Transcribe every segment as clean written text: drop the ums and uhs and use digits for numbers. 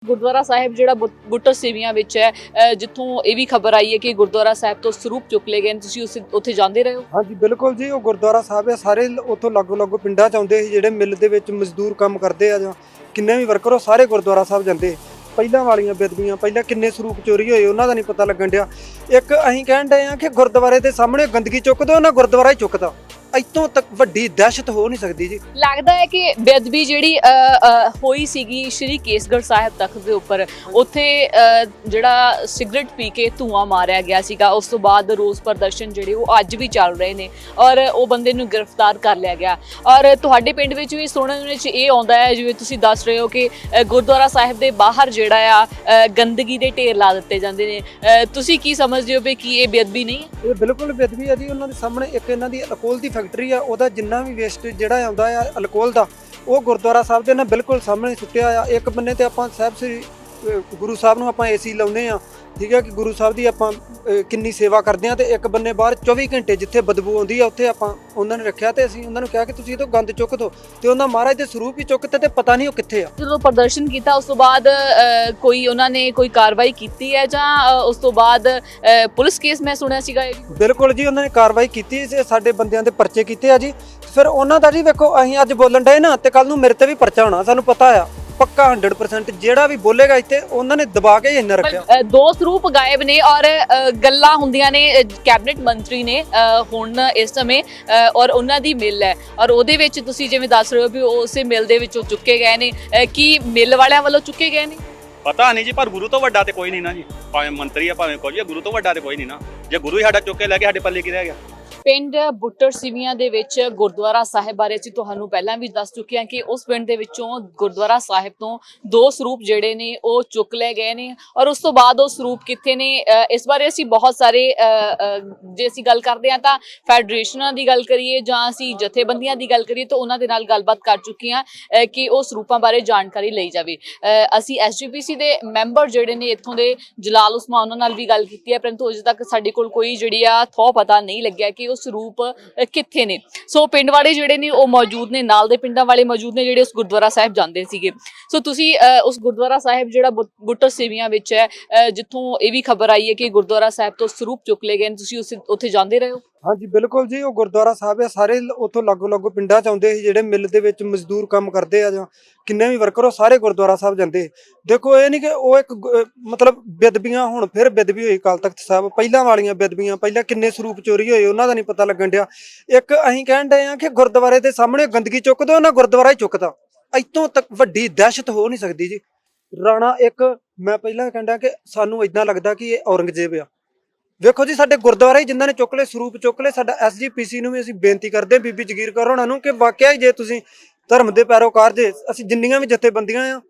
ਗੁਰਦੁਆਰਾ ਸਾਹਿਬ ਜਿਹੜਾ ਬੁੱਟਰ ਸੇਵੀਆਂ ਵਿੱਚ ਹੈ ਜਿੱਥੋਂ ਇਹ ਵੀ ਖਬਰ ਆਈ ਹੈ ਕਿ ਗੁਰਦੁਆਰਾ ਸਾਹਿਬ ਤੋਂ ਸਰੂਪ ਚੁੱਕ ਲਏ ਗਏ ਨੇ। ਤੁਸੀਂ ਉੱਥੇ ਜਾਂਦੇ ਰਹੇ ਹੋ? ਹਾਂਜੀ ਬਿਲਕੁਲ ਜੀ, ਉਹ ਗੁਰਦੁਆਰਾ ਸਾਹਿਬ ਹੈ। ਸਾਰੇ ਉੱਥੋਂ ਲਾਗੋ ਪਿੰਡਾਂ ਚ ਆਉਂਦੇ ਸੀ, ਜਿਹੜੇ ਮਿੱਲ ਦੇ ਵਿੱਚ ਮਜ਼ਦੂਰ ਕੰਮ ਕਰਦੇ ਆ ਜਾਂ ਕਿੰਨੇ ਵੀ ਵਰਕਰ, ਉਹ ਸਾਰੇ ਗੁਰਦੁਆਰਾ ਸਾਹਿਬ ਜਾਂਦੇ। ਪਹਿਲਾਂ ਵਾਲੀਆਂ ਬੇਦਬੀਆਂ, ਪਹਿਲਾਂ ਕਿੰਨੇ ਸਰੂਪ ਚੋਰੀ ਹੋਏ ਉਹਨਾਂ ਦਾ ਨਹੀਂ ਪਤਾ ਲੱਗਣ ਡਿਆ। ਇੱਕ ਅਸੀਂ ਕਹਿਣ ਡਏ ਆ ਕਿ ਗੁਰਦੁਆਰੇ ਦੇ ਸਾਹਮਣੇ ਗੰਦਗੀ ਚੁੱਕ ਦੋ, ਉਹਨਾਂ ਗੁਰਦੁਆਰਾ ਹੀ ਚੁੱਕਦਾ। ਇੱਥੋਂ ਤੱਕ ਵੱਡੀ ਦਹਿਸ਼ਤ ਹੋ ਨਹੀਂ ਸਕਦੀ ਜੀ। ਲੱਗਦਾ ਹੈ ਕਿ ਬੇਅਦਬੀ ਜਿਹੜੀ ਹੋਈ ਸੀਗੀ ਸ਼੍ਰੀ ਕੇਸਗੜ੍ਹ ਸਾਹਿਬ ਤਖਤ ਦੇ ਉੱਪਰ, ਉੱਥੇ ਜਿਹੜਾ ਸਿਗਰਟ ਪੀ ਕੇ ਧੂਆਂ ਮਾਰਿਆ ਗਿਆ ਸੀਗਾ, ਉਸ ਤੋਂ ਬਾਅਦ ਰੋਸ ਪ੍ਰਦਰਸ਼ਨ ਜਿਹੜੇ ਉਹ ਅੱਜ ਵੀ ਚੱਲ ਰਹੇ ਨੇ ਔਰ ਉਹ ਬੰਦੇ ਨੂੰ ਗ੍ਰਿਫਤਾਰ ਕਰ ਲਿਆ ਗਿਆ। ਔਰ ਤੁਹਾਡੇ ਪਿੰਡ ਵਿੱਚ ਵੀ ਸੁਣਨ ਵਿੱਚ ਇਹ ਆਉਂਦਾ ਹੈ, ਜਿਵੇਂ ਤੁਸੀਂ ਦੱਸ ਰਹੇ ਹੋ ਕਿ ਗੁਰਦੁਆਰਾ ਸਾਹਿਬ ਦੇ ਬਾਹਰ ਜਿਹੜਾ ਆ ਗੰਦਗੀ ਦੇ ਢੇਰ ਲਾ ਦਿੱਤੇ ਜਾਂਦੇ ਨੇ। ਤੁਸੀਂ ਕੀ ਸਮਝਦੇ ਹੋ ਵੀ ਕੀ ਇਹ ਬੇਅਦਬੀ ਨਹੀਂ ਹੈ? ਇਹ ਬਿਲਕੁਲ ਬੇਅਦਬੀ ਹੈ ਜੀ। ਉਹਨਾਂ ਦੇ ਸਾਹਮਣੇ ਇੱਕ ਇਹਨਾਂ ਦੀ ਅਲਕੋਹਲ ਦੀ ਫੈਕਟਰੀ ਆ, ਉਹਦਾ ਜਿੰਨਾ ਵੀ ਵੇਸਟ ਜਿਹੜਾ ਆਉਂਦਾ ਆ ਅਲਕੋਹਲ ਦਾ, ਉਹ ਗੁਰਦੁਆਰਾ ਸਾਹਿਬ ਦੇ ਨਾਲ ਬਿਲਕੁਲ ਸਾਹਮਣੇ ਸੁੱਟਿਆ ਆ। ਇੱਕ ਬੰਨੇ ਤੇ ਆਪਾਂ ਸਾਹਿਬ ਸ੍ਰੀ ਗੁਰੂ ਸਾਹਿਬ ਨੂੰ ਆਪਾਂ ਏਸੀ ਲਾਉਂਦੇ ਆ, ਠੀਕ ਹੈ, ਕਿ ਗੁਰੂ ਸਾਹਿਬ ਦੀ ਆਪਾਂ ਕਿੰਨੀ ਸੇਵਾ ਕਰਦੇ ਆ, ਤੇ ਇੱਕ ਬੰਨੇ ਬਾਹਰ 24 ਘੰਟੇ ਜਿੱਥੇ ਬਦਬੂ ਆਉਂਦੀ ਆ ਉੱਥੇ ਆਪਾਂ ਉਹਨਾਂ ਨੇ ਰੱਖਿਆ। ਤੇ ਅਸੀਂ ਉਹਨਾਂ ਨੂੰ ਕਿਹਾ ਕਿ ਤੁਸੀਂ ਇਹ ਤੋਂ ਗੰਦ ਚੁੱਕ ਦੋ, ਤੇ ਉਹਨਾਂ ਮਹਾਰਾਜ ਦੇ ਸਰੂਪ ਹੀ ਚੁੱਕਤੇ ਤੇ ਪਤਾ ਨਹੀਂ ਉਹ ਕਿੱਥੇ ਆ। ਜਦੋਂ ਪ੍ਰਦਰਸ਼ਨ ਕੀਤਾ ਉਸ ਤੋਂ ਬਾਅਦ ਕੋਈ ਉਹਨਾਂ ਨੇ ਕੋਈ ਕਾਰਵਾਈ ਕੀਤੀ ਹੈ ਜਾਂ ਉਸ ਤੋਂ ਬਾਅਦ ਪੁਲਿਸ ਕੇਸ ਮੈਂ ਸੁਣਿਆ ਸੀਗਾ? ਬਿਲਕੁਲ ਜੀ, ਉਹਨਾਂ ਨੇ ਕਾਰਵਾਈ ਕੀਤੀ, ਸਾਡੇ ਬੰਦਿਆਂ ਦੇ ਪਰਚੇ ਕੀਤੇ ਆ ਜੀ। ਫਿਰ ਉਹਨਾਂ ਦਾ ਜੀ ਵੇਖੋ, ਅਸੀਂ ਅੱਜ ਬੋਲਣ ਡਏ ਨਾ, ਤੇ ਕੱਲ ਨੂੰ ਮੇਰੇ ਤੇ ਵੀ ਪਰਚਾ ਹੋਣਾ, ਸਾਨੂੰ ਪਤਾ ਆ ਪੱਕਾ 100%। ਜਿਹੜਾ ਵੀ ਬੋਲੇਗਾ ਇੱਥੇ ਉਹਨਾਂ ਨੇ ਦਬਾ ਕੇ ਇੰਨਾ ਰੱਖਿਆ। ਦੋ ਸਰੂਪ ਗਾਇਬ ਨੇ ਔਰ ਗੱਲਾਂ ਹੁੰਦੀਆਂ ਨੇ। ਕੈਬਨਿਟ ਮੰਤਰੀ ਨੇ ਹੁਣ ਇਸ ਸਮੇਂ ਔਰ ਉਹਨਾਂ ਦੀ ਮਿਲ ਹੈ, ਔਰ ਉਹਦੇ ਵਿੱਚ ਤੁਸੀਂ ਜਿਵੇਂ ਦੱਸ ਰਹੇ ਹੋ ਵੀ ਉਸੇ ਮਿਲ ਦੇ ਵਿੱਚੋਂ ਚੁੱਕੇ ਗਏ ਨੇ। ਕੀ ਮਿਲ ਵਾਲਿਆਂ ਵੱਲੋਂ ਚੁੱਕੇ ਗਏ ਨੇ? ਪਤਾ ਨਹੀਂ ਜੀ, ਪਰ ਗੁਰੂ ਤੋਂ ਵੱਡਾ ਤੇ ਕੋਈ ਨਹੀਂ ਨਾ ਜੀ। ਭਾਵੇਂ ਮੰਤਰੀ ਆ ਭਾਵੇਂ ਕੋਈ, ਗੁਰੂ ਤੋਂ ਵੱਡਾ ਤੇ ਕੋਈ ਨਹੀਂ ਨਾ। ਜੇ ਗੁਰੂ ਹੀ ਸਾਡਾ ਚੁੱਕ ਕੇ ਲੈ ਕੇ ਸਾਡੇ ਪੱਲੇ ਕੀ ਰਹਿ ਗਿਆ? ਪਿੰਡ ਬੁੱਟਰ ਸਿਵੀਆਂ ਦੇ ਵਿੱਚ ਗੁਰਦੁਆਰਾ ਸਾਹਿਬ ਬਾਰੇ ਅਸੀਂ ਤੁਹਾਨੂੰ ਪਹਿਲਾਂ ਵੀ ਦੱਸ ਚੁੱਕੇ ਹਾਂ ਕਿ ਉਸ ਪਿੰਡ ਦੇ ਵਿੱਚੋਂ ਗੁਰਦੁਆਰਾ ਸਾਹਿਬ ਤੋਂ ਦੋ ਸਰੂਪ ਜਿਹੜੇ ਨੇ ਉਹ ਚੁੱਕ ਲਏ ਗਏ ਨੇ, ਔਰ ਉਸ ਤੋਂ ਬਾਅਦ ਉਹ ਸਰੂਪ ਕਿੱਥੇ ਨੇ ਇਸ ਬਾਰੇ ਅਸੀਂ ਬਹੁਤ ਸਾਰੇ ਜੇ ਅਸੀਂ ਗੱਲ ਕਰਦੇ ਹਾਂ ਤਾਂ ਫੈਡਰੇਸ਼ਨਾਂ ਦੀ ਗੱਲ ਕਰੀਏ ਜਾਂ ਅਸੀਂ ਜਥੇਬੰਦੀਆਂ ਦੀ ਗੱਲ ਕਰੀਏ ਤਾਂ ਉਹਨਾਂ ਦੇ ਨਾਲ ਗੱਲਬਾਤ ਕਰ ਚੁੱਕੇ ਹਾਂ ਕਿ ਉਹ ਸਰੂਪਾਂ ਬਾਰੇ ਜਾਣਕਾਰੀ ਲਈ ਜਾਵੇ। ਅਸੀਂ SGPC ਦੇ ਮੈਂਬਰ ਜਿਹੜੇ ਨੇ ਇੱਥੋਂ ਦੇ ਜਲਾਲ ਉਸਮਾਨ, ਉਹਨਾਂ ਨਾਲ ਵੀ ਗੱਲ ਕੀਤੀ ਹੈ, ਪਰੰਤੂ ਅਜੇ ਤੱਕ ਸਾਡੇ ਕੋਲ ਕੋਈ ਜਿਹੜੀ ਆ ਥੋ ਪਤਾ ਨਹੀਂ ਲੱਗਿਆ ਕਿ ਉਹ ਸਰੂਪ ਕਿੱਥੇ ਨੇ। ਸੋ ਪਿੰਡ ਵਾਲੇ ਜਿਹੜੇ ਨੇ ਉਹ ਮੌਜੂਦ ਨੇ, ਨਾਲ ਦੇ ਪਿੰਡਾਂ ਵਾਲੇ ਮੌਜੂਦ ਨੇ ਜਿਹੜੇ ਉਸ ਗੁਰਦੁਆਰਾ ਸਾਹਿਬ ਜਾਂਦੇ ਸੀਗੇ। ਸੋ ਤੁਸੀਂ ਉਸ ਗੁਰਦੁਆਰਾ ਸਾਹਿਬ ਜਿਹੜਾ ਬੁੱਟਰ ਸੇਵੀਆਂ ਵਿੱਚ ਹੈ ਜਿੱਥੋਂ ਇਹ ਵੀ ਖਬਰ ਆਈ ਹੈ ਕਿ ਗੁਰਦੁਆਰਾ ਸਾਹਿਬ ਤੋਂ ਸਰੂਪ ਚੁੱਕ ਲਏ ਗਏ ਨੇ, ਤੁਸੀਂ ਉੱਥੇ ਜਾਂਦੇ ਰਹੇ ਹੋ? ਹਾਂਜੀ ਬਿਲਕੁਲ ਜੀ, ਉਹ ਗੁਰਦੁਆਰਾ ਸਾਹਿਬ ਹੈ। ਸਾਰੇ ਉੱਥੋਂ ਲਾਗੋ ਪਿੰਡਾਂ ਚ ਆਉਂਦੇ ਸੀ, ਜਿਹੜੇ ਮਿੱਲ ਦੇ ਵਿੱਚ ਮਜ਼ਦੂਰ ਕੰਮ ਕਰਦੇ ਆ ਜਾਂ ਕਿੰਨੇ ਵੀ ਵਰਕਰ, ਉਹ ਸਾਰੇ ਗੁਰਦੁਆਰਾ ਸਾਹਿਬ ਜਾਂਦੇ। ਦੇਖੋ ਇਹ ਨਹੀਂ ਕਿ ਉਹ ਇੱਕ ਮਤਲਬ ਬੇਦਬੀਆਂ, ਹੁਣ ਫਿਰ ਬੇਦਬੀ ਹੋਈ ਅਕਾਲ ਤਖਤ ਸਾਹਿਬ। ਪਹਿਲਾਂ ਵਾਲੀਆਂ ਬੇਦਬੀਆਂ, ਪਹਿਲਾਂ ਕਿੰਨੇ ਸਰੂਪ ਚੋਰੀ ਹੋਏ ਉਹਨਾਂ ਦਾ ਨਹੀਂ ਪਤਾ ਲੱਗਣ ਡਿਆ। ਇੱਕ ਅਸੀਂ ਕਹਿਣ ਡਏ ਆ ਕਿ ਗੁਰਦੁਆਰੇ ਦੇ ਸਾਹਮਣੇ ਗੰਦਗੀ ਚੁੱਕ ਦੋ, ਉਹਨਾਂ ਗੁਰਦੁਆਰਾ ਹੀ ਚੁੱਕਦਾ। ਇੱਥੋਂ ਤੱਕ ਵੱਡੀ ਦਹਿਸ਼ਤ ਹੋ ਨਹੀਂ ਸਕਦੀ ਜੀ। ਰਾਣਾ ਇੱਕ, ਮੈਂ ਪਹਿਲਾਂ ਕਹਿੰਦਾ ਕਿ ਸਾਨੂੰ ਇਦਾਂ ਲੱਗਦਾ ਕਿ ਇਹ ਔਰੰਗਜ਼ੇਬ ਆ। ਵੇਖੋ ਜੀ, ਸਾਡੇ ਗੁਰਦੁਆਰੇ ਜਿਨ੍ਹਾਂ ਨੇ ਚੁੱਕ ਲਏ, ਸਰੂਪ ਚੁੱਕ ਲਏ। ਸਾਡਾ SGPC ਨੂੰ ਵੀ ਅਸੀਂ ਬੇਨਤੀ ਕਰਦੇ ਹਾਂ, ਬੀਬੀ ਜਗੀਰ ਕੌਰ ਹੋਣਾ ਨੂੰ, ਕਿ ਵਾਕਿਆ ਹੀ ਜੇ ਤੁਸੀਂ ਧਰਮ ਦੇ ਪੈਰੋਕਾਰ ਜੇ, ਅਸੀਂ ਜਿੰਨੀਆਂ ਵੀ ਜਥੇਬੰਦੀਆਂ ਆ,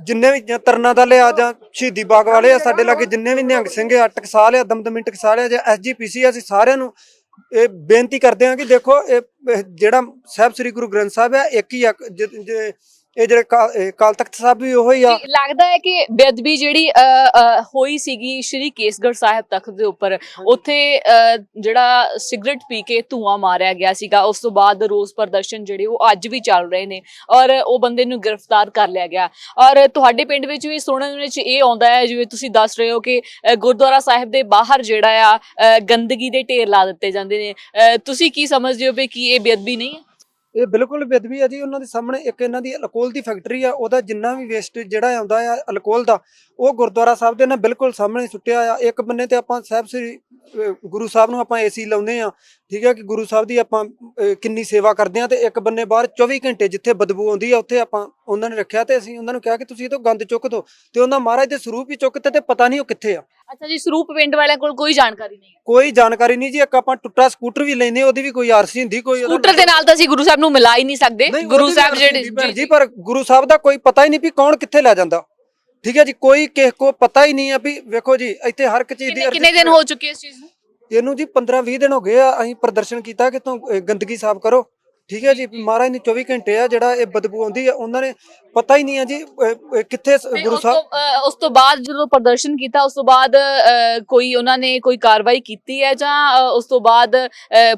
ਜਿੰਨੇ ਵੀ ਤਰਨਾ ਦਲ ਆ ਜਾਂ ਸ਼ਹੀਦੀ ਬਾਗ ਵਾਲੇ ਆ, ਸਾਡੇ ਲਾਗੇ ਜਿੰਨੇ ਵੀ ਨਿਹੰਗ ਸਿੰਘ ਆ, ਟਕਸਾਲ ਆ, ਦਮਦਮੀ ਟਕਸਾਲ ਆ ਜਾਂ SGPC ਆ, ਅਸੀਂ ਸਾਰਿਆਂ ਨੂੰ ਇਹ ਬੇਨਤੀ ਕਰਦੇ ਹਾਂ ਕਿ ਦੇਖੋ, ਇਹ ਜਿਹੜਾ ਸਾਹਿਬ ਸ੍ਰੀ ਗੁਰੂ ਗ੍ਰੰਥ ਸਾਹਿਬ ਆ ਇੱਕ ਹੀ ਆ। ਇਹ ਜਿਹੜੇ ਅਕਾਲ ਤਖਤ ਸਾਹਿਬ ਵੀ ਉਹੀ ਆ। ਲੱਗਦਾ ਹੈ ਕਿ ਬੇਅਦਬੀ ਜਿਹੜੀ ਹੋਈ ਸੀਗੀ ਸ਼੍ਰੀ ਕੇਸਗੜ੍ਹ ਸਾਹਿਬ ਤਖਤ ਦੇ ਉੱਪਰ, ਉੱਥੇ ਜਿਹੜਾ ਸਿਗਰਟ ਪੀ ਕੇ ਧੂਆਂ ਮਾਰਿਆ ਗਿਆ ਸੀਗਾ, ਉਸ ਤੋਂ ਬਾਅਦ ਰੋਸ ਪ੍ਰਦਰਸ਼ਨ ਜਿਹੜੇ ਉਹ ਅੱਜ ਵੀ ਚੱਲ ਰਹੇ ਨੇ ਔਰ ਉਹ ਬੰਦੇ ਨੂੰ ਗ੍ਰਿਫਤਾਰ ਕਰ ਲਿਆ ਗਿਆ। ਔਰ ਤੁਹਾਡੇ ਪਿੰਡ ਵਿੱਚ ਵੀ ਸੁਣਨ ਵਿੱਚ ਇਹ ਆਉਂਦਾ ਹੈ, ਜਿਵੇਂ ਤੁਸੀਂ ਦੱਸ ਰਹੇ ਹੋ ਕਿ ਗੁਰਦੁਆਰਾ ਸਾਹਿਬ ਦੇ ਬਾਹਰ ਜਿਹੜਾ ਆ ਗੰਦਗੀ ਦੇ ਢੇਰ ਲਾ ਦਿੱਤੇ ਜਾਂਦੇ ਨੇ। ਤੁਸੀਂ ਕੀ ਸਮਝਦੇ ਹੋ ਵੀ ਕੀ ਇਹ ਬੇਅਦਬੀ ਨਹੀਂ ਹੈ? ਇਹ ਬਿਲਕੁਲ ਬੇਅਦਬੀ ਹੈ ਜੀ। ਉਹਨਾਂ ਦੇ ਸਾਹਮਣੇ ਇੱਕ ਇਹਨਾਂ ਦੀ ਅਲਕੋਹਲ ਦੀ ਫੈਕਟਰੀ ਆ, ਉਹਦਾ ਜਿੰਨਾ ਵੀ ਵੇਸਟ ਜਿਹੜਾ ਆਉਂਦਾ ਆ ਅਲਕੋਹਲ ਦਾ, ਉਹ ਗੁਰਦੁਆਰਾ ਸਾਹਿਬ ਦੇ ਨਾਲ ਬਿਲਕੁਲ ਸਾਹਮਣੇ ਸੁੱਟਿਆ ਆ। ਇੱਕ ਬੰਨੇ ਤੇ ਆਪਾਂ ਸਾਹਿਬ ਸ੍ਰੀ ਗੁਰੂ ਸਾਹਿਬ ਨੂੰ ਆਪਾਂ ਏਸੀ ਲਾਉਂਦੇ ਆ, ਠੀਕ ਹੈ, ਕਿ ਗੁਰੂ ਸਾਹਿਬ ਦੀ ਆਪਾਂ ਕਿੰਨੀ ਸੇਵਾ ਕਰਦੇ ਆ, ਤੇ ਇੱਕ ਬੰਨੇ ਬਾਹਰ 24 ਘੰਟੇ ਜਿੱਥੇ ਬਦਬੂ ਆਉਂਦੀ ਆ ਉੱਥੇ ਆਪਾਂ ਉਹਨਾਂ ਨੇ ਰੱਖਿਆ। ਤੇ ਅਸੀਂ ਉਹਨਾਂ ਨੂੰ ਕਿਹਾ ਕਿ ਤੁਸੀਂ ਇਹ ਤੋਂ ਗੰਦ ਚੁੱਕ ਦੋ, ਤੇ ਉਹਨਾਂ ਮਹਾਰਾਜ ਦੇ ਸਰੂਪ ਹੀ ਚੁੱਕਤੇ ਤੇ ਪਤਾ ਨਹੀਂ ਉਹ ਕਿੱਥੇ ਆ। ਅੱਛਾ ਜੀ, ਸਰੂਪ ਪਿੰਡ ਵਾਲਿਆਂ ਕੋਲ ਕੋਈ ਜਾਣਕਾਰੀ ਨਹੀਂ ਹੈ? ਕੋਈ ਜਾਣਕਾਰੀ ਨਹੀਂ ਜੀ। ਇੱਕ ਆਪਾਂ ਟੁੱਟਾ ਸਕੂਟਰ ਵੀ ਲੈਨੇ, ਉਹਦੀ ਵੀ ਕੋਈ RC ਹੁੰਦੀ, ਕੋਈ ਸਕੂਟਰ ਦੇ ਨਾਲ ਤਾਂ ਅਸੀਂ ਗੁਰੂ ਸਾਹਿਬ ਨੂੰ ਮਿਲਾ ਹੀ ਨਹੀਂ ਸਕਦੇ। ਗੁਰੂ ਸਾਹਿਬ ਜਿਹੜੇ ਜੀ, ਪਰ ਗੁਰੂ ਸਾਹਿਬ ਦਾ ਕੋਈ ਪਤਾ ਹੀ ਨਹੀਂ ਵੀ ਕੌਣ ਕਿੱਥੇ ਲੈ ਜਾਂਦਾ, ਠੀਕ ਹੈ ਜੀ। ਕੋਈ ਕਿਸੇ ਕੋ ਪਤਾ ਹੀ ਨਹੀਂ ਆ ਵੀ ਵੇਖੋ ਜੀ, ਇੱਥੇ ਹਰ ਇੱਕ ਚੀਜ਼ ਦੀ ਕਿੰਨੇ ਦਿਨ ਹੋ ਚੁੱਕੇ ਇਸ ਚੀਜ਼ ਨੂੰ? ਇਹਨੂੰ ਜੀ 15-20 ਦਿਨ ਹੋ ਗਏ ਆ। ਅਸੀਂ ਪ੍ਰਦਰਸ਼ਨ ਕੀਤਾ ਕਿ ਤੂੰ ਗੰਦਗੀ ਸਾਫ਼ ਕਰੋ, ਠੀਕ ਹੈ ਜੀ, ਮਹਾਰਾਜ ਨੇ 24 ਘੰਟੇ ਆ ਜਿਹੜਾ ਇਹ ਬਦਬੂ ਆਉਂਦੀ ਆ, ਉਹਨਾਂ ਨੇ ਪਤਾ ਹੀ ਨਹੀਂ ਆ ਜੀ ਕਿੱਥੇ ਤੇ ਗੁਰੂ ਸਾਹਿਬ। ਉਸ ਤੋਂ ਬਾਅਦ ਜਦੋਂ ਪ੍ਰਦਰਸ਼ਨ ਕੀਤਾ ਉਸ ਤੋਂ ਬਾਅਦ ਕੋਈ ਉਹਨਾਂ ਨੇ ਕੋਈ ਕਾਰਵਾਈ ਕੀਤੀ ਹੈ ਜਾਂ ਉਸ ਤੋਂ ਬਾਅਦ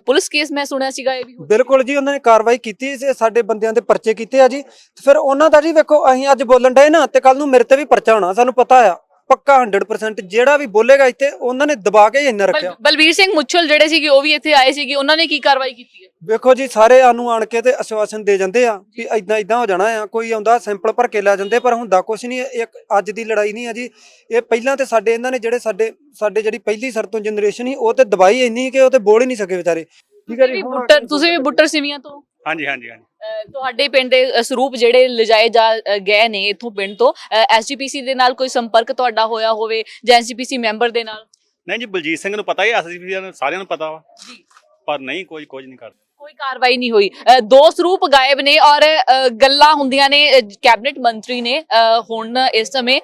ਪੁਲਿਸ ਕੇਸ ਮੈਂ ਸੁਣਿਆ ਸੀਗਾ ਇਹ ਵੀ ਬਿਲਕੁਲ ਜੀ, ਉਹਨਾਂ ਨੇ ਕਾਰਵਾਈ ਕੀਤੀ, ਸਾਡੇ ਬੰਦਿਆਂ ਦੇ ਪਰਚੇ ਕੀਤੇ ਆ ਜੀ। ਤੇ ਫਿਰ ਉਹਨਾਂ ਦਾ ਜੀ ਵੇਖੋ, ਅਸੀਂ ਅੱਜ ਬੋਲਣ ਡਏ ਨਾ ਤੇ ਕੱਲ ਨੂੰ ਮੇਰੇ ਤੇ ਵੀ ਪਰਚਾ ਹੋਣਾ, ਸਾਨੂੰ ਪਤਾ ਆ ਪੱਕਾ 100%। ਜਿਹੜਾ ਵੀ ਬੋਲੇਗਾ ਇੱਥੇ ਉਹਨਾਂ ਨੇ ਦਬਾ ਕੇ ਹੀ ਇੰਨਾ ਰੱਖਿਆ। ਬਲਵੀਰ ਸਿੰਘ ਮੁੱਛਲ ਜਿਹੜੇ ਸੀਗੇ ਉਹ ਵੀ ਇੱਥੇ ਆਏ ਸੀਗੇ, ਉਹਨਾਂ ਨੇ ਕੀ ਕਾਰਵਾਈ ਕੀਤੀ ਹੈ? ਵੇਖੋ ਜੀ, ਸਾਰੇ ਸਾਨੂੰ ਆਣ ਕੇ ਤੇ ਆਸ਼ਵਾਸਨ ਦੇ ਜਾਂਦੇ ਆ ਵੀ ਇਦਾਂ ਇਦਾਂ ਹੋ ਜਾਣਾ ਆ, ਕੋਈ ਆਉਂਦਾ ਸੈਂਪਲ ਭਰ ਕੇ ਲੈ ਜਾਂਦੇ, ਪਰ ਹੁੰਦਾ ਕੁਛ ਨਹੀਂ। ਇੱਕ ਅੱਜ ਦੀ ਲੜਾਈ ਨਹੀਂ ਆ ਜੀ, ਇਹ ਪਹਿਲਾਂ ਤੇ ਸਾਡੇ ਇਹਨਾਂ ਨੇ ਜਿਹੜੇ ਸਾਡੇ ਜਿਹੜੀ ਪਹਿਲੀ ਸਰਤੋਂ ਜਨਰੇਸ਼ਨ ਸੀ ਉਹ ਤੇ ਦਬਾਈ ਇੰਨੀ ਕਿ ਉਹ ਤੇ ਬੋਲ ਹੀ ਨਹੀਂ ਸਕੇ ਵਿਚਾਰੇ। ਠੀਕ ਹੈ ਜੀ, ਤੁਸੀਂ ਵੀ ਬੁੱਟਰ ਸਿਵੀਆਂ ਤੋਂ? ਹਾਂਜੀ ਹਾਂਜੀ ਹਾਂਜੀ। ਤੁਹਾਡੇ ਪਿੰਡ ਦੇ ਸਰੂਪ ਜਿਹੜੇ ਲਿਜਾਏ ਗਏ ਨੇ ਇਥੋਂ ਪਿੰਡ ਤੋਂ, ਐਸਜੀਪੀਸੀ ਦੇ ਨਾਲ ਕੋਈ ਸੰਪਰਕ ਤੁਹਾਡਾ ਹੋਇਆ ਹੋਵੇ ਜਾਂ ਐਸਜੀਪੀਸੀ ਮੈਂਬਰ ਦੇ ਨਾਲ? ਨਹੀਂ ਜੀ, ਬਲਜੀਤ ਸਿੰਘ ਨੂੰ ਪਤਾ ਹੀ, ਐਸਜੀਪੀਸੀ ਸਾਰਿਆਂ ਨੂੰ ਪਤਾ ਵਾ ਜੀ, ਪਰ ਨਹੀਂ ਕੁਝ ਨਹੀਂ ਕਰਦੇ, ਕੋਈ ਕਾਰਵਾਈ ਨਹੀਂ ਹੋਈ। ਦੋ ਸਰੂਪ ਗਾਇਬ ਨੇ ਔਰ ਗੱਲਾਂ ਹੁੰਦੀਆਂ ਨੇ ਕੈਬਨਿਟ ਮੰਤਰੀ ਨੇ ਹੁਣ ਇਸ ਸਮੇਂ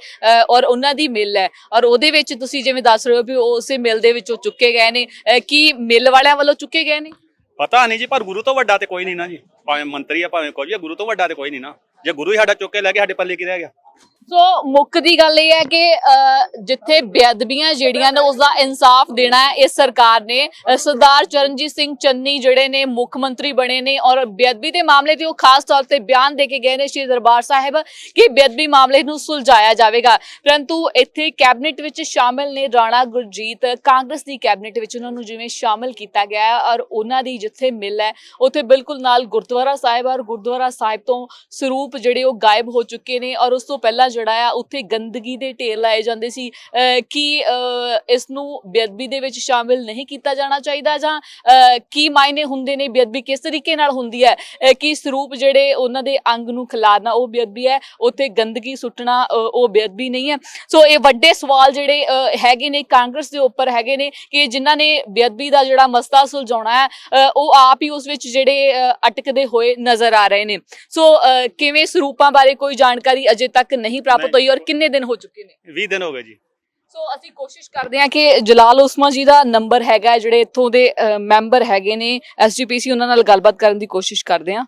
ਔਰ ਉਹਨਾਂ ਦੀ ਮਿਲ ਹੈ, ਔਰ ਉਹਦੇ ਵਿੱਚ ਤੁਸੀਂ ਜਿਵੇਂ ਦੱਸ ਰਹੇ ਹੋ ਵੀ ਉਸੇ ਮਿਲ ਦੇ ਵਿੱਚੋਂ ਚੁੱਕੇ ਗਏ ਨੇ, ਕੀ ਮਿਲ ਵਾਲਿਆਂ ਵੱਲੋਂ ਚੁੱਕੇ ਗਏ ਨੇ? ਪਤਾ ਨਹੀਂ ਜੀ, ਪਰ ਗੁਰੂ ਤੋਂ ਵੱਡਾ ਤੇ ਕੋਈ ਨਹੀਂ ਨਾ ਜੀ, ਭਾਵੇਂ ਮੰਤਰੀ ਆ ਭਾਵੇਂ ਕੋਈ ਆ, ਗੁਰੂ ਤੋਂ ਵੱਡਾ ਤੇ ਕੋਈ ਨਹੀਂ ਨਾ। ਜੇ ਗੁਰੂ ਹੀ ਸਾਡਾ ਚੁੱਕ ਕੇ ਲੈ ਗਿਆ, ਸਾਡੇ ਪੱਲੇ ਕੀ ਰਹਿ ਗਿਆ? ਸੋ ਮੁੱਖ ਦੀ ਗੱਲ ਇਹ ਹੈ ਕਿ ਜਿੱਥੇ ਬੇਅਦਬੀਆਂ ਜਿਹੜੀਆਂ ਨੇ ਉਸ ਦਾ ਇਨਸਾਫ ਦੇਣਾ ਹੈ ਇਸ ਸਰਕਾਰ ਨੇ। ਸਰਦਾਰ ਚਰਨਜੀਤ ਸਿੰਘ ਚੰਨੀ ਜਿਹੜੇ ਨੇ ਮੁੱਖ ਮੰਤਰੀ ਬਣੇ ਨੇ ਔਰ ਬੇਅਦਬੀ ਦੇ ਮਾਮਲੇ ਤੇ ਉਹ ਖਾਸ ਤੌਰ ਤੇ ਬਿਆਨ ਦੇ ਕੇ ਗਏ ਨੇ ਸ਼੍ਰੀ ਦਰਬਾਰ ਸਾਹਿਬ ਕਿ ਬੇਅਦਬੀ ਮਾਮਲੇ ਨੂੰ ਸੁਲਝਾਇਆ ਜਾਵੇਗਾ। ਪਰੰਤੂ ਇੱਥੇ ਕੈਬਨਿਟ ਵਿੱਚ ਸ਼ਾਮਿਲ ਨੇ ਰਾਣਾ ਗੁਰਜੀਤ, ਕਾਂਗਰਸ ਦੀ ਕੈਬਨਿਟ ਵਿੱਚ ਉਹਨਾਂ ਨੂੰ ਜਿਵੇਂ ਸ਼ਾਮਿਲ ਕੀਤਾ ਗਿਆ ਹੈ ਔਰ ਉਹਨਾਂ ਦੀ ਜਿੱਥੇ ਮਿਲ ਹੈ ਉੱਥੇ ਬਿਲਕੁਲ ਨਾਲ ਗੁਰਦੁਆਰਾ ਸਾਹਿਬ ਔਰ ਗੁਰਦੁਆਰਾ ਸਾਹਿਬ ਤੋਂ ਸਰੂਪ ਜਿਹੜੇ ਉਹ ਗਾਇਬ ਹੋ ਚੁੱਕੇ ਨੇ ਔਰ ਉਸ ਤੋਂ ਪਹਿਲਾਂ ਜਿਹੜਾ ਆ ਉੱਥੇ ਗੰਦਗੀ ਦੇ ਢੇਰ ਲਾਏ ਜਾਂਦੇ ਸੀ। ਕਿ ਇਸ ਨੂੰ ਬੇਅਦਬੀ ਦੇ ਵਿੱਚ ਸ਼ਾਮਿਲ ਨਹੀਂ ਕੀਤਾ ਜਾਣਾ ਚਾਹੀਦਾ ਜਾਂ ਕੀ ਮਾਇਨੇ ਹੁੰਦੇ ਨੇ, ਬੇਅਦਬੀ ਕਿਸ ਤਰੀਕੇ ਨਾਲ ਹੁੰਦੀ ਹੈ? ਕਿ ਸਰੂਪ ਜਿਹੜੇ ਉਹਨਾਂ ਦੇ ਅੰਗ ਨੂੰ ਖਿਲਾਰਨਾ ਉਹ ਬੇਅਦਬੀ ਹੈ, ਉੱਥੇ ਗੰਦਗੀ ਸੁੱਟਣਾ ਉਹ ਬੇਅਦਬੀ ਨਹੀਂ ਹੈ। ਸੋ ਇਹ ਵੱਡੇ ਸਵਾਲ ਜਿਹੜੇ ਹੈਗੇ ਨੇ ਕਾਂਗਰਸ ਦੇ ਉੱਪਰ ਹੈਗੇ ਨੇ ਕਿ ਜਿਨ੍ਹਾਂ ਨੇ ਬੇਅਦਬੀ ਦਾ ਜਿਹੜਾ ਮਸਲਾ ਸੁਲਝਾਉਣਾ ਹੈ ਉਹ ਆਪ ਹੀ ਉਸ ਵਿੱਚ ਜਿਹੜੇ ਅਟਕਦੇ ਹੋਏ ਨਜ਼ਰ ਆ ਰਹੇ ਨੇ। ਸੋ ਕਿਵੇਂ ਸਰੂਪਾਂ ਬਾਰੇ ਕੋਈ ਜਾਣਕਾਰੀ ਅਜੇ ਤੱਕ ਨਹੀਂ ਪ੍ਰਾਪਤ ਹੋਈ ਔਰ ਕਿੰਨੇ ਦਿਨ ਹੋ ਚੁੱਕੇ ਨੇ? 20 ਦਿਨ ਹੋ ਗਏ ਜੀ। ਸੋ ਅਸੀਂ ਕੋਸ਼ਿਸ਼ ਕਰਦੇ ਹਾਂ ਕਿ ਜਲਾਲ ਉਸਮਾ ਜੀ ਦਾ ਨੰਬਰ ਹੈਗਾ, ਜਿਹੜੇ ਇੱਥੋਂ ਦੇ ਮੈਂਬਰ ਹੈਗੇ ਨੇ ਐਸਜੀਪੀਸੀ, ਉਹਨਾਂ ਨਾਲ ਗੱਲਬਾਤ ਕਰਨ ਦੀ ਕੋਸ਼ਿਸ਼ ਕਰਦੇ ਹਾਂ।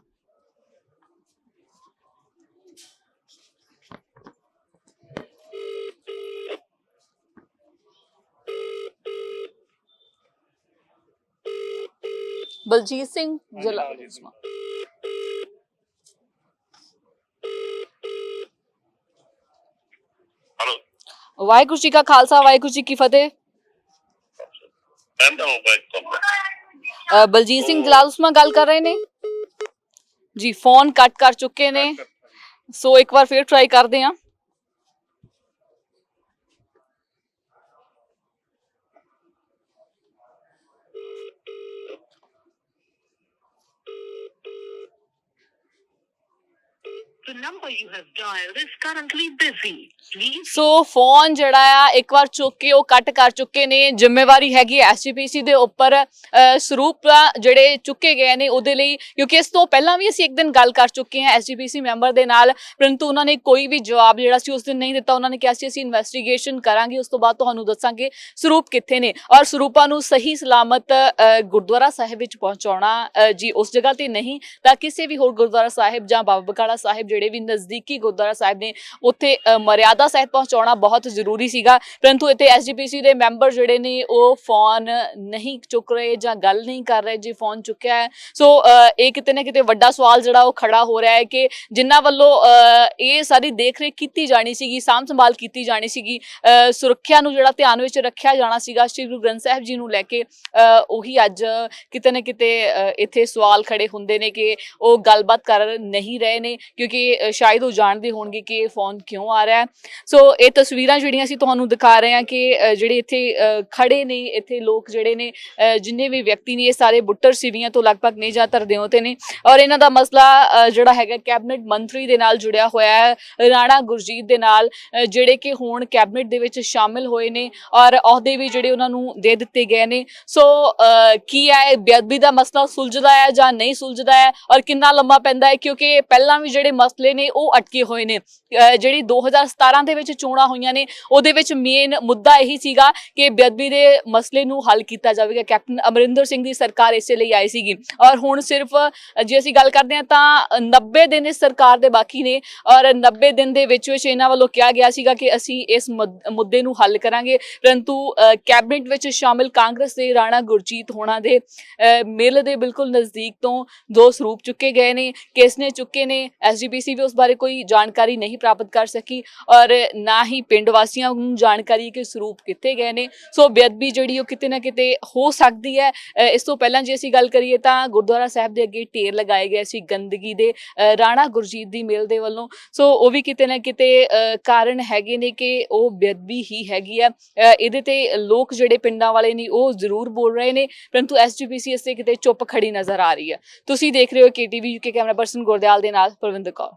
ਬਲਜੀਤ ਸਿੰਘ, ਜਲਾਲ ਉਸਮਾ। ਵਾਹਿਗੁਰੂ ਜੀ ਕਾ ਖਾਲਸਾ, ਵਾਹਿਗੁਰੂ ਜੀ ਕੀ ਫਤਿਹ। ਬਲਜੀਤ ਸਿੰਘ ਜਲਾਲ ਉਸਮਾ ਗੱਲ ਕਰ ਰਹੇ ਨੇ ਜੀ, ਫੋਨ ਕੱਟ ਕਰ ਚੁੱਕੇ ਨੇ। ਸੋ ਇੱਕ ਵਾਰ ਫਿਰ ਟਰਾਈ ਕਰਦੇ ਹਾਂ। The number you have dialed is currently busy. Please. So phone ਜਿਹੜਾ ਆ ਇੱਕ ਵਾਰ ਚੁੱਕ ਕੇ ਉਹ ਕੱਟ ਕਰ ਚੁੱਕੇ ਨੇ। ਜ਼ਿੰਮੇਵਾਰੀ ਹੈਗੀ ਐਸਜੀਪੀਸੀ ਦੇ ਉੱਪਰ ਸਰੂਪ ਜਿਹੜੇ ਚੁੱਕੇ ਗਏ ਨੇ ਉਹਦੇ ਲਈ, ਕਿਉਂਕਿ ਇਸ ਤੋਂ ਪਹਿਲਾਂ ਵੀ ਅਸੀਂ ਇੱਕ ਦਿਨ ਗੱਲ ਕਰ ਚੁੱਕੇ ਹਾਂ ਐਸਜੀਪੀਸੀ ਮੈਂਬਰ ਦੇ ਨਾਲ, ਪਰੰਤੂ ਉਹਨਾਂ ਨੇ ਕੋਈ ਵੀ ਜਵਾਬ ਜਿਹੜਾ ਸੀ ਉਸ ਦਿਨ ਨਹੀਂ ਦਿੱਤਾ। ਉਹਨਾਂ ਨੇ ਕਿਹਾ ਸੀ ਅਸੀਂ ਇਨਵੈਸਟੀਗੇਸ਼ਨ ਕਰਾਂਗੇ, ਉਸ ਤੋਂ ਬਾਅਦ ਤੁਹਾਨੂੰ ਦੱਸਾਂਗੇ ਸਰੂਪ ਕਿੱਥੇ ਨੇ ਔਰ ਸਰੂਪਾਂ ਨੂੰ ਸਹੀ ਸਲਾਮਤ ਗੁਰਦੁਆਰਾ ਸਾਹਿਬ ਵਿੱਚ ਪਹੁੰਚਾਉਣਾ ਜੀ ਉਸ ਜਗ੍ਹਾ ਤੇ ਨਹੀਂ ਤਾਂ ਕਿਸੇ ਵੀ ਹੋਰ ਗੁਰਦੁਆਰਾ ਸਾਹਿਬ ਜਾਂ ਬਾਬਾ ਬਕਾਲਾ ਸਾਹਿਬ ਜਿਹੜੇ ਵੀ ਨਜ਼ਦੀਕੀ ਗੁਰਦੁਆਰਾ ਸਾਹਿਬ ਨੇ ਉੱਥੇ ਮਰਿਆਦਾ ਸਹਿਤ ਪਹੁੰਚਾਉਣਾ ਬਹੁਤ ਜ਼ਰੂਰੀ ਸੀਗਾ। ਪਰੰਤੂ ਇੱਥੇ ਐਸਜੀਪੀਸੀ ਦੇ ਮੈਂਬਰ ਜਿਹੜੇ ਨੇ ਉਹ ਫੋਨ ਨਹੀਂ ਚੁੱਕ ਰਹੇ ਜਾਂ ਗੱਲ ਨਹੀਂ ਕਰ ਰਹੇ। ਜੇ ਫੋਨ ਚੁੱਕਿਆ ਹੈ ਸੋ ਇਹ ਕਿਤੇ ਨਾ ਕਿਤੇ ਵੱਡਾ ਸਵਾਲ ਜਿਹੜਾ ਉਹ ਖੜਾ ਹੋ ਰਿਹਾ ਹੈ ਕਿ ਜਿਨ੍ਹਾਂ ਵੱਲੋਂ ਇਹ ਸਾਰੀ ਦੇਖ ਰੇਖ ਕੀਤੀ ਜਾਣੀ ਸੀਗੀ, ਸਾਂਭ ਸੰਭਾਲ ਕੀਤੀ ਜਾਣੀ ਸੀਗੀ, ਸੁਰੱਖਿਆ ਨੂੰ ਜਿਹੜਾ ਧਿਆਨ ਵਿੱਚ ਰੱਖਿਆ ਜਾਣਾ ਸੀਗਾ ਸ਼੍ਰੀ ਗੁਰੂ ਗ੍ਰੰਥ ਸਾਹਿਬ ਜੀ ਨੂੰ ਲੈ ਕੇ, ਉਹੀ ਅੱਜ ਕਿਤੇ ਨਾ ਕਿਤੇ ਇੱਥੇ ਸਵਾਲ ਖੜੇ ਹੁੰਦੇ ਨੇ ਕਿ ਉਹ ਗੱਲਬਾਤ ਕਰ ਨਹੀਂ ਰਹੇ ਨੇ ਕਿਉਂਕਿ ਸ਼ਾਇਦ ਉਹ ਜਾਣਦੇ ਹੋਣਗੇ ਕਿ ਇਹ ਫੋਨ ਕਿਉਂ ਆ ਰਿਹਾ ਹੈ। ਸੋ ਇਹ ਤਸਵੀਰਾਂ ਜਿਹੜੀਆਂ ਅਸੀਂ ਤੁਹਾਨੂੰ ਦਿਖਾ ਰਹੇ ਹਾਂ ਕਿ ਜਿਹੜੇ ਇੱਥੇ ਖੜੇ ਨੇ, ਇੱਥੇ ਲੋਕ ਜਿਹੜੇ ਨੇ ਜਿੰਨੇ ਵੀ ਵਿਅਕਤੀ ਨੇ ਇਹ ਸਾਰੇ ਬੁੱਟਰ ਸਿਵੀਆਂ ਤੋਂ ਲਗਭਗ ਨੇ ਜਾਂ ਧਰਦਿਓਂ ਤੇ ਨੇ ਔਰ ਇਹਨਾਂ ਦਾ ਮਸਲਾ ਜਿਹੜਾ ਹੈਗਾ ਕੈਬਨਿਟ ਮੰਤਰੀ ਦੇ ਨਾਲ ਜੁੜਿਆ ਹੋਇਆ ਹੈ, ਰਾਣਾ ਗੁਰਜੀਤ ਦੇ ਨਾਲ, ਜਿਹੜੇ ਕਿ ਹੁਣ ਕੈਬਨਿਟ ਦੇ ਵਿੱਚ ਸ਼ਾਮਿਲ ਹੋਏ ਨੇ ਔਰ ਅਹੁਦੇ ਵੀ ਜਿਹੜੇ ਉਹਨਾਂ ਨੂੰ ਦੇ ਦਿੱਤੇ ਗਏ ਨੇ। ਸੋ ਕੀ ਹੈ ਬੇਅਦਬੀ ਦਾ ਮਸਲਾ ਸੁਲਝਦਾ ਹੈ ਜਾਂ ਨਹੀਂ ਸੁਲਝਦਾ ਹੈ ਔਰ ਕਿੰਨਾ ਲੰਮਾ ਪੈਂਦਾ ਹੈ, ਕਿਉਂਕਿ ਪਹਿਲਾਂ ਵੀ ਜਿਹੜੇ ਮਸਲੇ ਨੇ ਉਹ ਅਟਕੇ ਹੋਏ ਨੇ। ਜਿਹੜੀ 2017 ਦੇ ਵਿੱਚ ਚੋਣਾਂ ਹੋਈਆਂ ਨੇ ਉਹਦੇ ਵਿੱਚ ਮੇਨ ਮੁੱਦਾ ਇਹੀ ਸੀਗਾ ਕਿ ਬੇਅਦਬੀ ਦੇ ਮਸਲੇ ਨੂੰ ਹੱਲ ਕੀਤਾ ਜਾਵੇਗਾ। ਕੈਪਟਨ ਅਮਰਿੰਦਰ ਸਿੰਘ ਦੀ ਸਰਕਾਰ ਇਸੇ ਲਈ ਆਈ ਸੀਗੀ ਔਰ ਹੁਣ ਸਿਰਫ ਜੇ ਅਸੀਂ ਗੱਲ ਕਰਦੇ ਹਾਂ ਤਾਂ 90 ਦਿਨ ਇਸ ਸਰਕਾਰ ਦੇ ਬਾਕੀ ਨੇ ਔਰ 90 ਦਿਨ ਦੇ ਵਿੱਚ ਇਹਨਾਂ ਵੱਲੋਂ ਕਿਹਾ ਗਿਆ ਸੀਗਾ ਕਿ ਅਸੀਂ ਇਸ ਮੁੱਦੇ ਨੂੰ ਹੱਲ ਕਰਾਂਗੇ, ਪਰੰਤੂ ਕੈਬਨਿਟ ਵਿੱਚ ਸ਼ਾਮਿਲ ਕਾਂਗਰਸ ਦੇ ਰਾਣਾ ਗੁਰਜੀਤ ਹੋਣਾ ਦੇ ਮਿਲ ਦੇ ਬਿਲਕੁਲ ਨਜ਼ਦੀਕ ਤੋਂ 2 ਸਰੂਪ ਚੁੱਕੇ ਗਏ ਨੇ। ਕਿਸ ਨੇ ਚੁੱਕੇ ਨੇ ਐਸਜੀਪੀਸੀ ਵੀ ਉਸ ਬਾਰੇ ਕੋਈ ਜਾਣਕਾਰੀ ਨਹੀਂ ਪ੍ਰਾਪਤ ਕਰ ਸਕੀ ਔਰ ਨਾ ਹੀ ਪਿੰਡ ਵਾਸੀਆਂ ਨੂੰ ਜਾਣਕਾਰੀ ਕਿ ਸਰੂਪ ਕਿੱਥੇ ਗਏ ਨੇ। ਸੋ ਬੇਅਦਬੀ ਜਿਹੜੀ ਉਹ ਕਿਤੇ ਨਾ ਕਿਤੇ ਹੋ ਸਕਦੀ ਹੈ। ਇਸ ਤੋਂ ਪਹਿਲਾਂ ਜੇ ਅਸੀਂ ਗੱਲ ਕਰੀਏ ਤਾਂ ਗੁਰਦੁਆਰਾ ਸਾਹਿਬ ਦੇ ਅੱਗੇ ਢੇਰ ਲਗਾਏ ਗਏ ਸੀ ਗੰਦਗੀ ਦੇ ਰਾਣਾ ਗੁਰਜੀਤ ਦੀ ਮਿਲ ਦੇ ਵੱਲੋਂ। ਸੋ ਉਹ ਵੀ ਕਿਤੇ ਨਾ ਕਿਤੇ ਕਾਰਨ ਹੈਗੇ ਨੇ ਕਿ ਉਹ ਬੇਅਦਬੀ ਹੀ ਹੈਗੀ ਆ। ਇਹਦੇ ਤੇ ਲੋਕ ਜਿਹੜੇ ਪਿੰਡਾਂ ਵਾਲੇ ਨੇ ਉਹ ਜ਼ਰੂਰ ਬੋਲ ਰਹੇ ਨੇ, ਪਰੰਤੂ ਐਸਜੀਪੀਸੀ ਇਸੇ ਕਿਤੇ ਚੁੱਪ ਖੜੀ ਨਜ਼ਰ ਆ ਰਹੀ ਹੈ। ਤੁਸੀਂ ਦੇਖ ਰਹੇ ਹੋ KTV UK, camera person Gurdial ਦੇ ਨਾਲ ਪਰਵਿੰਦਰ ਕੌਰ।